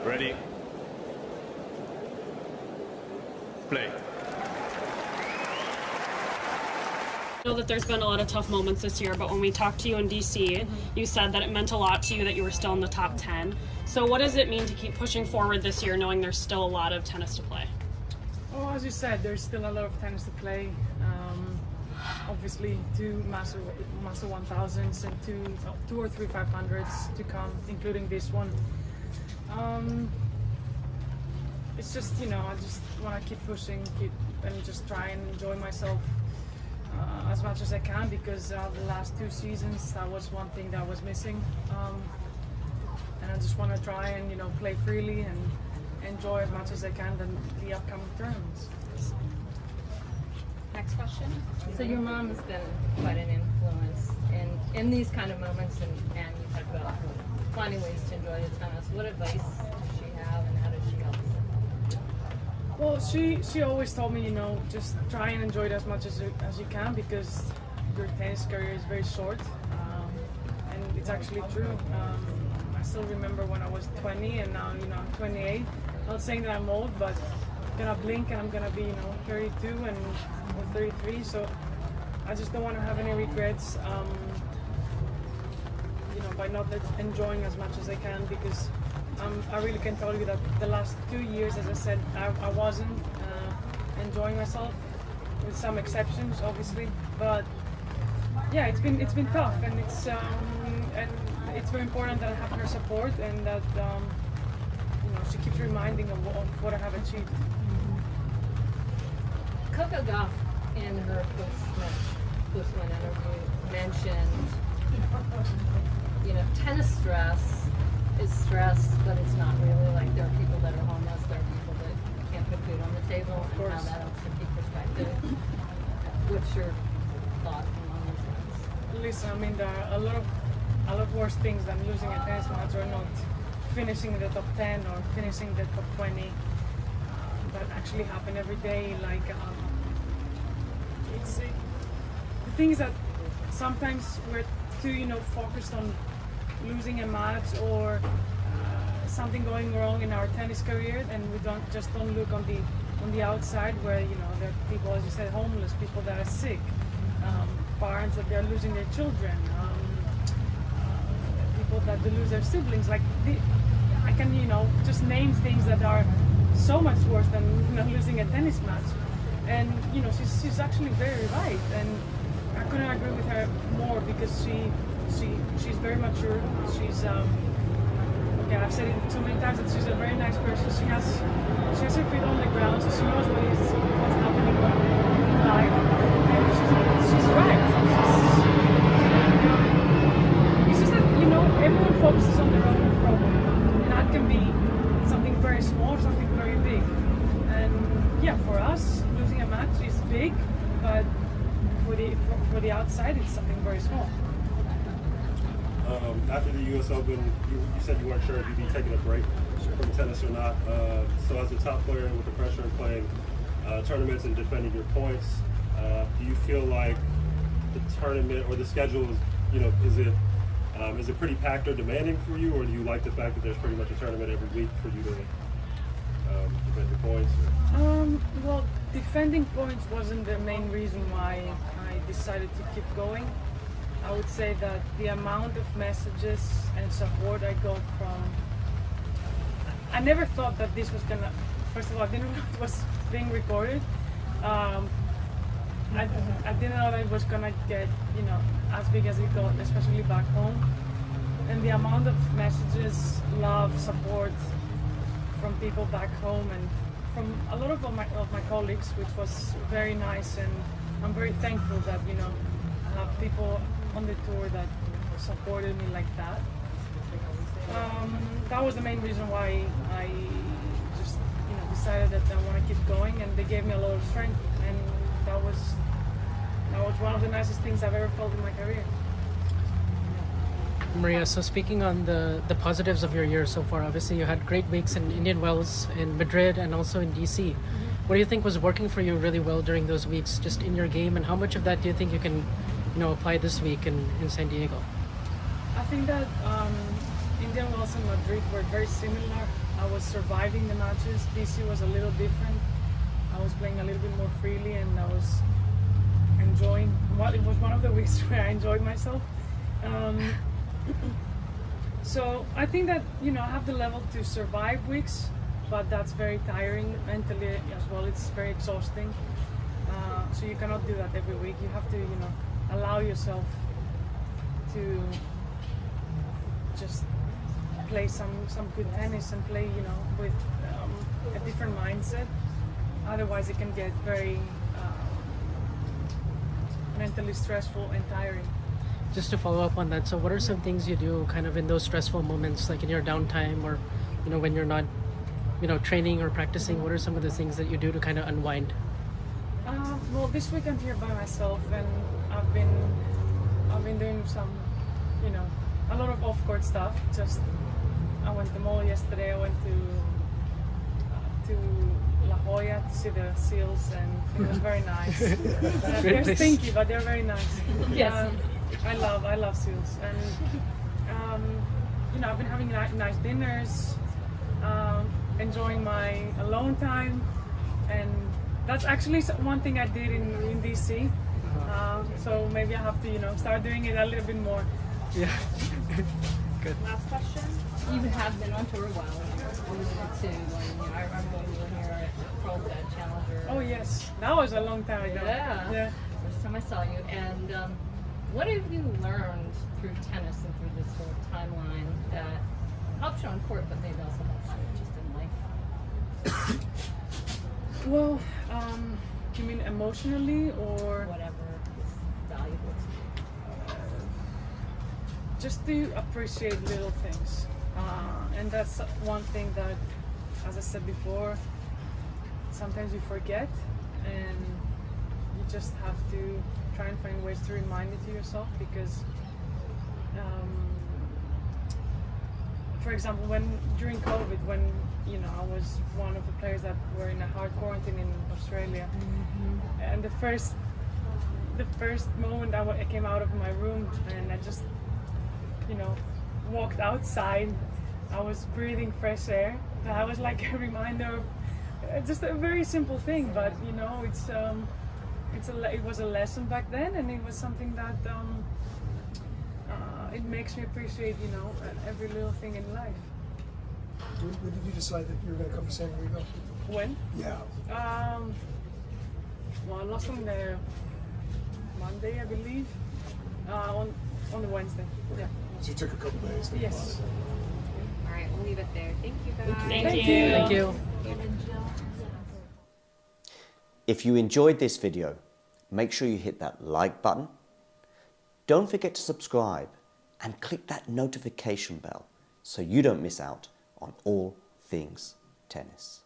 Ready? Play. I know that there's been a lot of tough moments this year, but when we talked to you in DC, you said that it meant a lot to you that you were still in the top 10. So what does it mean to keep pushing forward this year knowing there's still a lot of tennis to play? Well, as you said, there's still a lot of tennis to play. Obviously, two massive 1000s and two or three 500s to come, including this one. It's just, I just want to keep pushing, and just try and enjoy myself as much as I can, because the last 2 seasons that was one thing that was missing, and I just want to try and play freely and enjoy as much as I can the upcoming tournaments. Next question. So your mom has been quite an influence in these kind of moments, and you talk about finding ways to enjoy the tennis. What advice does she have, and how does she help you? Well, she always told me, just try and enjoy it as much as you can, because your tennis career is very short, and it's actually true. I still remember when I was 20, and now I'm 28. Not saying that I'm old, but I'm gonna blink and I'm gonna be 32 or 33. So I just don't want to have any regrets, by not enjoying as much as I can, because I really can tell you that the last 2 years, as I said, I wasn't enjoying myself, with some exceptions, obviously. But yeah, it's been tough, and it's very important that I have her support, and that she keeps reminding of what I have achieved. Coco Gauff, in her post-win interview, mentioned, tennis stress is stress, but it's not really. Like, there are people that are homeless, there are people that can't put food on the table, and how that helps to keep perspective. What's your thought on those things? Listen, there are a lot worse things than losing a tennis match, or not finishing in the top 10 or finishing the top 20. That actually happen every day. Like, it's the things that sometimes we're too focused on losing a match, or something going wrong in our tennis career, and we don't look on the outside, where there are people, as you said, homeless, people that are sick, parents that they're losing their children, people that they lose their siblings. Like, I can just name things that are so much worse than losing a tennis match. And she's actually very right, and I couldn't agree with her more, because she's very mature. She's I've said it so many times that she's a very nice person. She has her feet on the ground, so she knows what's happening in life, and she's right. It's just that everyone focuses on their own problem, and that can be something very small, something very big. And yeah, for us, losing a match is big, but for the outside, it's something very small. After the U.S. Open, you said you weren't sure if you'd be taking a break from tennis or not. So as a top player with the pressure of playing tournaments and defending your points, do you feel like the tournament or the schedule is it pretty packed or demanding for you, or do you like the fact that there's pretty much a tournament every week for you to defend your points? Well, defending points wasn't the main reason why I decided to keep going. I would say that the amount of messages and support I got from... I never thought that this was gonna... First of all, I didn't know it was being recorded. I didn't know that it was gonna get, as big as it got, especially back home. And the amount of messages, love, support from people back home, and from a lot of my colleagues, which was very nice, and I'm very thankful that I have people on the tour that supported me like that. That was the main reason why I just decided that I want to keep going, and they gave me a lot of strength, and that was one of the nicest things I've ever felt in my career. Maria, so speaking on the positives of your year so far, obviously you had great weeks in Indian Wells, in Madrid, and also in DC. Mm-hmm. What do you think was working for you really well during those weeks, just in your game, and how much of that do you think you can apply this week in San Diego? I think that in Indian Wells and Madrid were very similar. I was surviving the matches. DC was a little different. I was playing a little bit more freely, and I was enjoying. Well, it was one of the weeks where I enjoyed myself. So I think that I have the level to survive weeks, but that's very tiring mentally as well. It's very exhausting. So you cannot do that every week. You have to allow yourself to just play some good tennis and play with a different mindset. Otherwise it can get very mentally stressful and tiring. Just to follow up on that, so what are some things you do kind of in those stressful moments, like in your downtime or when you're not training or practicing? What are some of the things that you do to kind of unwind? Well, this week I'm here by myself, and I've been doing some a lot of off-court stuff. I went to the mall yesterday. I went to La Jolla to see the seals, and it was very nice. They're stinky, but they're very nice. Yes. I love seals, and I've been having nice dinners, enjoying my alone time, and that's actually one thing I did in DC. So maybe I have to start doing it a little bit more. Yeah. Good. Last question. You have been on tour a while. I remember when you were here at Pro Challenger. Oh yes, that was a long time ago. Yeah. Yeah. First time I saw you. And what have you learned through tennis and through this whole timeline that helps you on court, but maybe also helps you just in life? Well, you mean emotionally or Whatever is valuable to you. just to appreciate little things? And that's one thing that, as I said before, sometimes you forget, and you just have to try and find ways to remind it to yourself, because for example, during COVID, when I was one of the players that were in a hard quarantine in Australia, and the first moment I came out of my room and I just walked outside, I was breathing fresh air. That was like a reminder of just a very simple thing, but it was a lesson back then, and it was something that it makes me appreciate every little thing in life. When did you decide that you were going to come to San Diego? When? Yeah. Well, I lost on the Monday, I believe. On the Wednesday. Yeah. So it took a couple days. to Yes. fly. All right, we'll leave it there. Thank you, guys. Thank you. Thank you. If you enjoyed this video, make sure you hit that like button. Don't forget to subscribe and click that notification bell so you don't miss out on all things tennis.